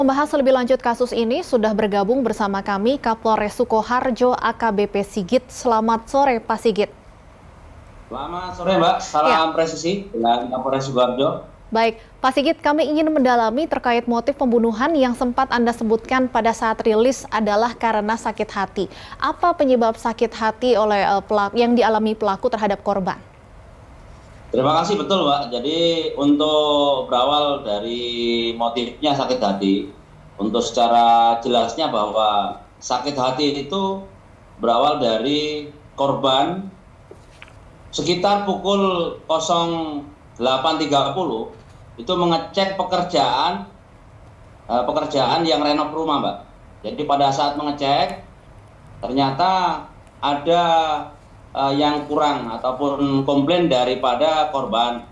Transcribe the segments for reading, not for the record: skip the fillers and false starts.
Membahas lebih lanjut kasus ini, sudah bergabung bersama kami Kapolres Sukoharjo AKBP Sigit. Selamat sore, Pak Sigit. Selamat sore, Mbak. Salam presisi dengan Kapolres Sukoharjo. Baik, Pak Sigit, kami ingin mendalami terkait motif pembunuhan yang sempat Anda sebutkan pada saat rilis adalah karena sakit hati. Apa penyebab sakit hati oleh yang dialami pelaku terhadap korban? Terima kasih, betul, Mbak. Jadi untuk berawal dari motifnya sakit hati, untuk secara jelasnya bahwa sakit hati itu berawal dari korban sekitar pukul 08.30 itu mengecek pekerjaan yang renov rumah, Mbak. Jadi pada saat mengecek ternyata ada yang kurang ataupun komplain daripada korban.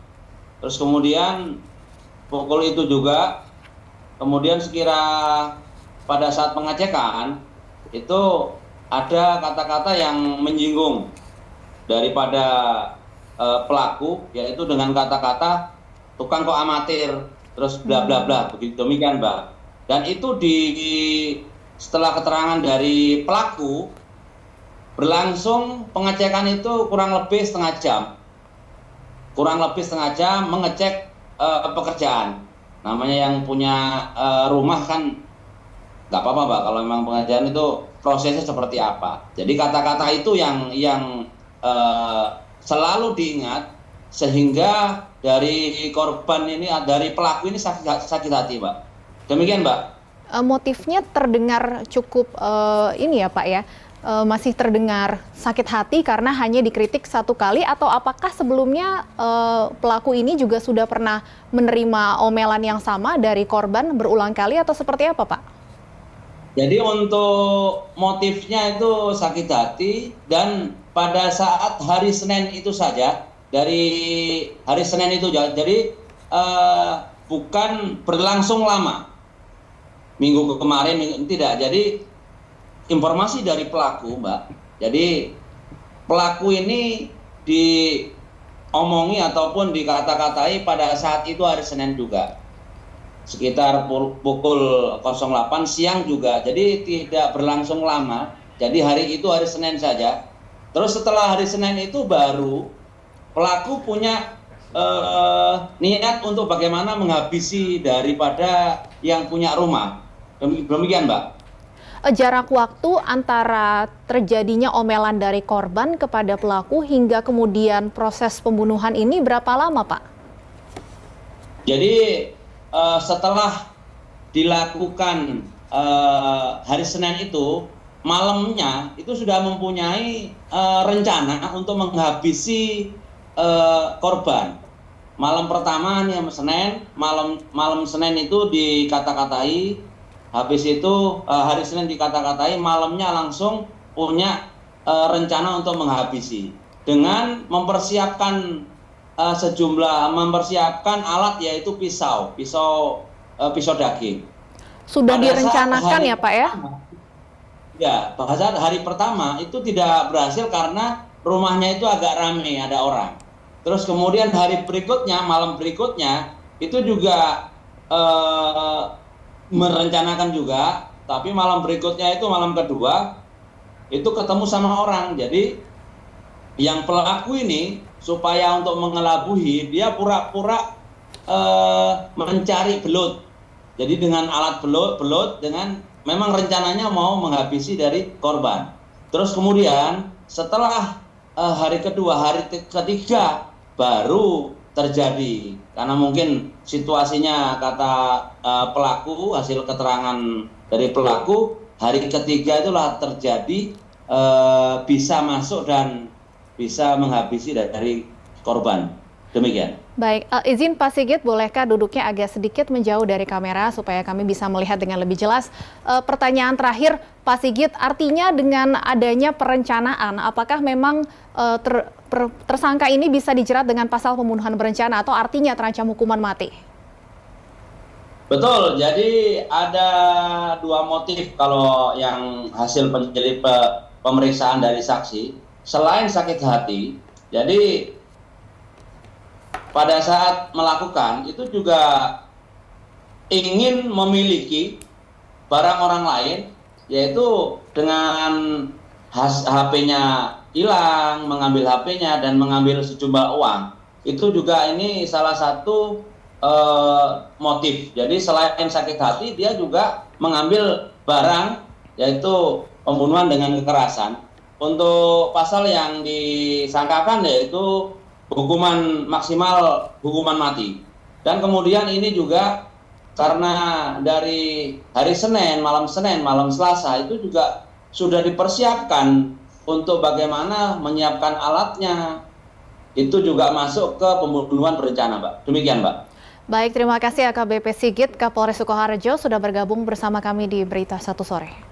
Terus kemudian pukul itu juga, kemudian sekira pada saat pengecekan itu ada kata-kata yang menyinggung daripada pelaku, yaitu dengan kata-kata tukang kok amatir, terus bla bla bla, begitu demikian, Mbak. Dan itu setelah keterangan dari pelaku berlangsung pengecekan itu kurang lebih setengah jam mengecek pekerjaan. Namanya yang punya rumah kan nggak apa-apa, Mbak, kalau memang pengerjaan itu prosesnya seperti apa. Jadi kata-kata itu yang selalu diingat, sehingga dari korban ini, dari pelaku ini sakit hati, Mbak. Demikian, Mbak. Motifnya terdengar cukup ini ya, Pak ya. Masih terdengar sakit hati karena hanya dikritik satu kali, atau apakah sebelumnya pelaku ini juga sudah pernah menerima omelan yang sama dari korban berulang kali, atau seperti apa, Pak? Jadi untuk motifnya itu sakit hati, dan pada saat hari Senin itu saja, dari hari Senin itu jadi bukan berlangsung lama, minggu kemarin tidak. Jadi informasi dari pelaku, Mbak. Jadi pelaku ini diomongi ataupun dikata-katai pada saat itu hari Senin juga, sekitar pukul 08 siang juga. Jadi tidak berlangsung lama. Jadi hari itu hari Senin saja. Terus setelah hari Senin itu baru pelaku punya niat untuk bagaimana menghabisi daripada yang punya rumah. Demikian, Mbak. Jarak waktu antara terjadinya omelan dari korban kepada pelaku hingga kemudian proses pembunuhan ini berapa lama, Pak? Jadi setelah dilakukan hari Senin itu, malamnya itu sudah mempunyai rencana untuk menghabisi korban. Malam pertama nih Senin, malam Senin itu dikata-katai. Habis itu hari Senin dikata-katai, malamnya langsung punya rencana untuk menghabisi dengan mempersiapkan mempersiapkan alat, yaitu pisau daging. Sudah direncanakan ya, Pak ya? Ya, pada saat hari pertama itu tidak berhasil karena rumahnya itu agak ramai, ada orang. Terus kemudian hari berikutnya, malam berikutnya itu juga merencanakan juga, tapi malam berikutnya itu malam kedua itu ketemu sama orang. Jadi yang pelaku ini supaya untuk mengelabuhi, dia pura-pura mencari belut. Jadi dengan alat belut dengan memang rencananya mau menghabisi dari korban. Terus kemudian setelah hari kedua, hari ketiga baru terjadi, karena mungkin situasinya kata pelaku, hasil keterangan dari pelaku, hari ketiga itulah terjadi bisa masuk dan bisa menghabisi dari korban. Demikian. Baik, izin Pak Sigit, bolehkah duduknya agak sedikit menjauh dari kamera supaya kami bisa melihat dengan lebih jelas? Pertanyaan terakhir, Pak Sigit, artinya dengan adanya perencanaan, apakah memang tersangka ini bisa dijerat dengan pasal pembunuhan berencana, atau artinya terancam hukuman mati? Betul, jadi ada dua motif kalau yang hasil pemeriksaan dari saksi. Selain sakit hati, jadi pada saat melakukan itu juga ingin memiliki barang orang lain, yaitu dengan HP-nya hilang, mengambil HP-nya dan mengambil sejumlah uang. Itu juga ini salah satu motif. Jadi selain sakit hati, dia juga mengambil barang, yaitu pembunuhan dengan kekerasan. Untuk pasal yang disangkakan yaitu hukuman maksimal, hukuman mati. Dan kemudian ini juga karena dari hari Senin, malam Selasa itu juga sudah dipersiapkan untuk bagaimana menyiapkan alatnya. Itu juga masuk ke pembunuhan berencana, Mbak. Demikian, Mbak. Baik, terima kasih AKBP Sigit, Kapolres Sukoharjo sudah bergabung bersama kami di Berita Satu Sore.